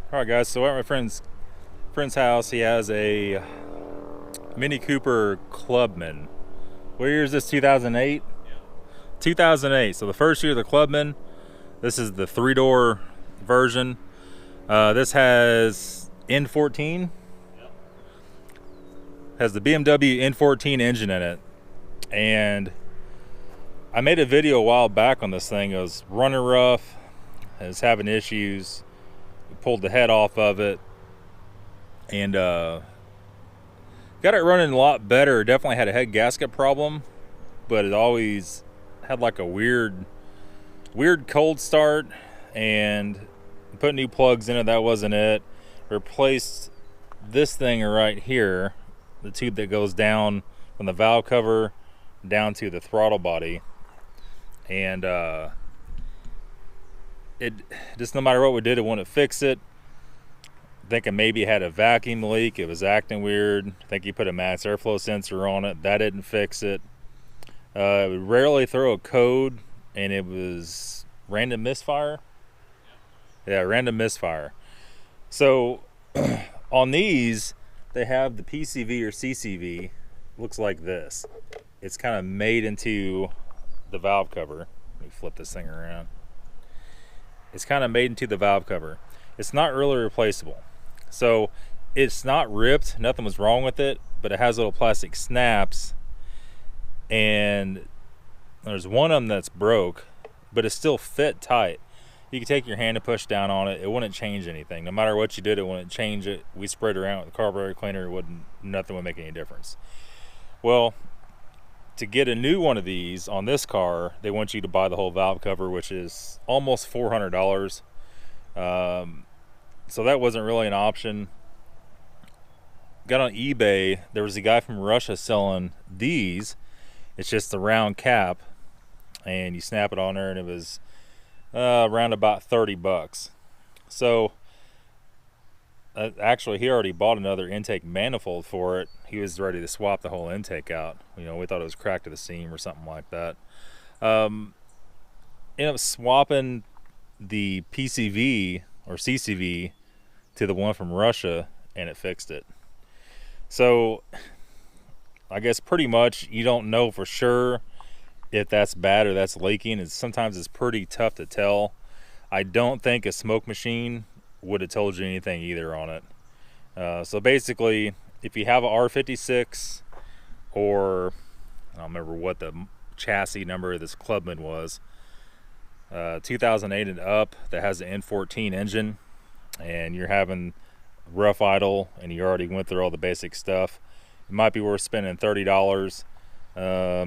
All right, guys. So we're at my friend's house. He has a Mini Cooper Clubman. What year is this? 2008. 2008. So the first year of the Clubman. This is the 3-door version. This has N14. Has the BMW N14 engine in it, and I made a video a while back on this thing. It was running rough. It was having issues. We pulled the head off of it, and got it running a lot better. Definitely had a head gasket problem, but it always had like a weird cold start, and put new plugs in it. That wasn't it. Replaced this thing right here, the tube that goes down from the valve cover down to the throttle body, and it just, no matter what we did, it wouldn't fix it. Thinking maybe it had a vacuum leak. It was acting weird. I think he put a max airflow sensor on it. That didn't fix it. It would rarely throw a code, and it was random misfire. Yeah, random misfire. So on these, they have the PCV or CCV. Looks like this. It's kind of made into the valve cover. Let me flip this thing around. It's kind of made into the valve cover. It's not really replaceable. So it's not ripped. Nothing was wrong with it, but it has little plastic snaps, and there's one of them that's broke, but it's still fit tight. You can take your hand and push down on it. It wouldn't change anything. No matter what you did, it wouldn't change it. We sprayed around with the carburetor cleaner. Nothing would make any difference. Well, to get a new one of these on this car, they want you to buy the whole valve cover, which is almost $400. So that wasn't really an option. Got on eBay. There was a guy from Russia selling these. It's just the round cap, and you snap it on there, and it was around about 30 bucks. So actually, he already bought another intake manifold for it. He was ready to swap the whole intake out. You know, we thought it was cracked to the seam or something like that. Ended up swapping the PCV or CCV to the one from Russia, and it fixed it. So I guess pretty much you don't know for sure if that's bad or that's leaking. Sometimes it's pretty tough to tell. I don't think a smoke machine would have told you anything either on it. So basically, if you have a R56, or I don't remember what the chassis number of this Clubman was, 2008 and up, that has the N14 engine, and you're having rough idle and you already went through all the basic stuff, it might be worth spending $30.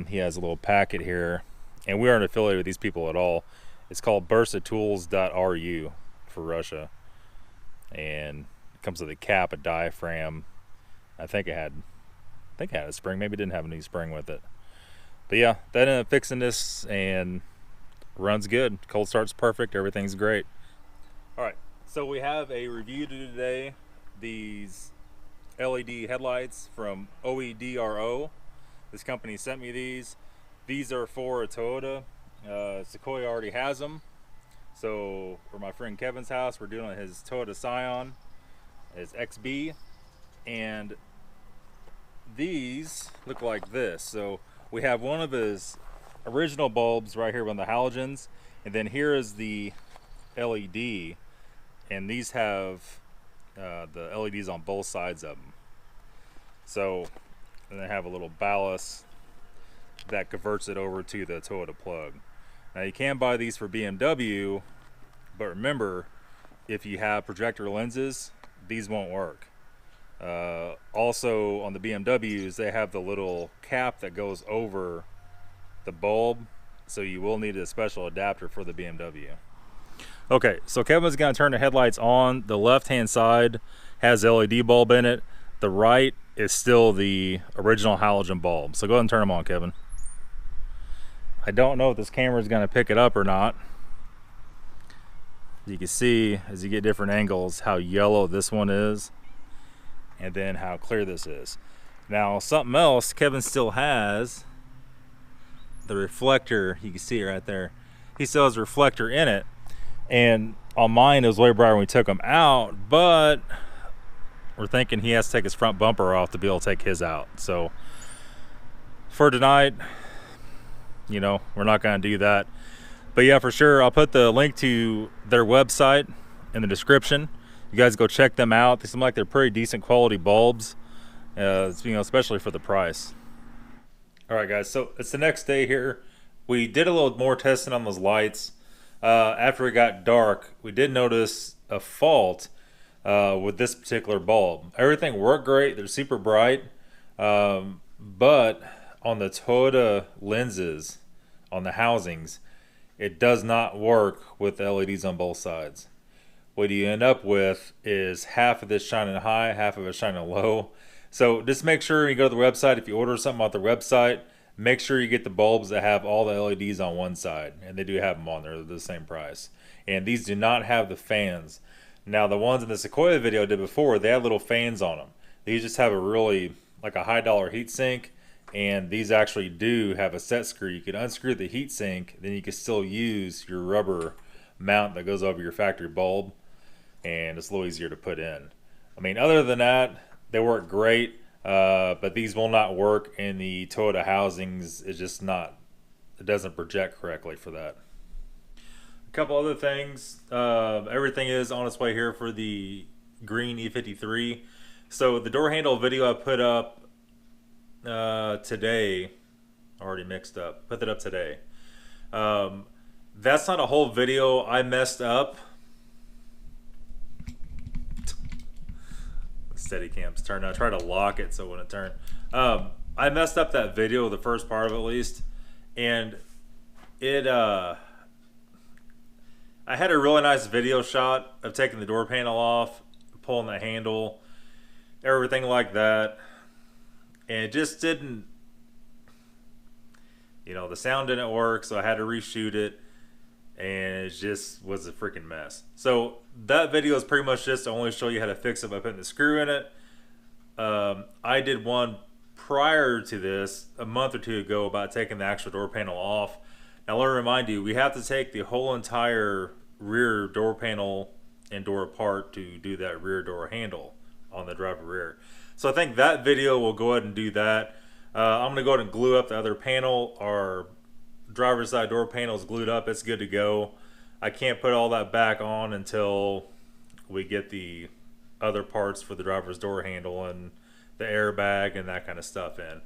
He has a little packet here, and we aren't affiliated with these people at all. It's called versatools.ru for Russia, and it comes with a cap, a diaphragm. I think it had a spring. Maybe it didn't have a new spring with it, but yeah, that ended up fixing this, and runs good. Cold start's perfect. Everything's great. All right, so we have a review to do today. These LED headlights from oEdRo. This company sent me these. These are for a Toyota. Sequoia already has them. So for my friend Kevin's house, we're doing his Toyota Scion, his XB, and these look like this. So we have one of his original bulbs right here on the halogens, and then here is the LED, and these have the LEDs on both sides of them. So, and they have a little ballast that converts it over to the Toyota plug. Now you can buy these for BMW, but remember, if you have projector lenses, these won't work. Also on the BMWs, they have the little cap that goes over the bulb, so you will need a special adapter for the BMW. Okay, so Kevin's gonna turn the headlights on. The left hand side has LED bulb in it. The right is still the original halogen bulb. So go ahead and turn them on, Kevin. I don't know if this camera is gonna pick it up or not. You can see, as you get different angles, how yellow this one is, and then how clear this is. Now, something else, Kevin still has the reflector. You can see it right there. He still has a reflector in it, And on mine, it was way brighter when we took them out, but we're thinking he has to take his front bumper off to be able to take his out. So for tonight, you know, we're not going to do that. But yeah, for sure, I'll put the link to their website in the description. You guys go check them out. They seem like they're pretty decent quality bulbs, you know, especially for the price. All right, guys, so it's the next day here. We did a little more testing on those lights. After it got dark, we did notice a fault with this particular bulb. Everything worked great. They're super bright. But on the Toyota lenses, on the housings, it does not work with the LEDs on both sides. What you end up with is half of this shining high, half of it shining low. So just make sure you go to the website. If you order something off the website, make sure you get the bulbs that have all the LEDs on one side, and they do have them on there. They're the same price. And these do not have the fans. Now, the ones in the Sequoia video I did before, they had little fans on them. These just have a really, like a high dollar heat sink, and these actually do have a set screw. You can unscrew the heat sink, then you can still use your rubber mount that goes over your factory bulb, and it's a little easier to put in. I mean, other than that, they work great. But these will not work in the Toyota housings. It's just not, it doesn't project correctly for that. A couple other things. Everything is on its way here for the green E53. So the door handle video I put up today, already mixed up, put that up today. That's not a whole video. I messed up. Steadicam's turned. I tried to lock it so it wouldn't turn. I messed up that video, the first part of it at least, and it I had a really nice video shot of taking the door panel off, pulling the handle, everything like that, and it just didn't, you know, the sound didn't work, so I had to reshoot it, and it just was a freaking mess. So that video is pretty much just to only show you how to fix it by putting the screw in it. I did one prior to this a month or two ago about taking the actual door panel off. Now let me remind you, we have to take the whole entire rear door panel and door apart to do that rear door handle on the driver rear. So I think that video will go ahead and do that. I'm going to go ahead and glue up the other panel. Our driver's side door panel is glued up. It's good to go. I can't put all that back on until we get the other parts for the driver's door handle and the airbag and that kind of stuff in.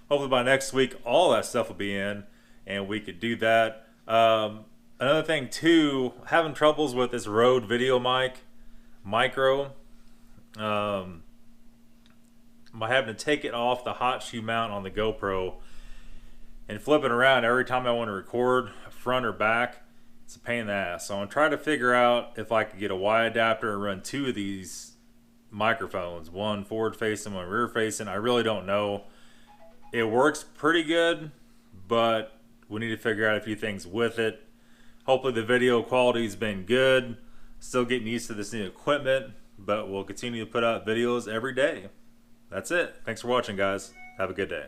Hopefully by next week all that stuff will be in and we could do that. Another thing too, having troubles with this Rode video micro. I'm having to take it off the hot shoe mount on the GoPro and flip it around every time I want to record, front or back. It's a pain in the ass. So I'm trying to figure out if I could get a Y adapter and run two of these microphones, one forward facing, one rear facing. I really don't know. It works pretty good, but we need to figure out a few things with it. Hopefully the video quality's been good. Still getting used to this new equipment, but we'll continue to put out videos every day. That's it. Thanks for watching, guys. Have a good day.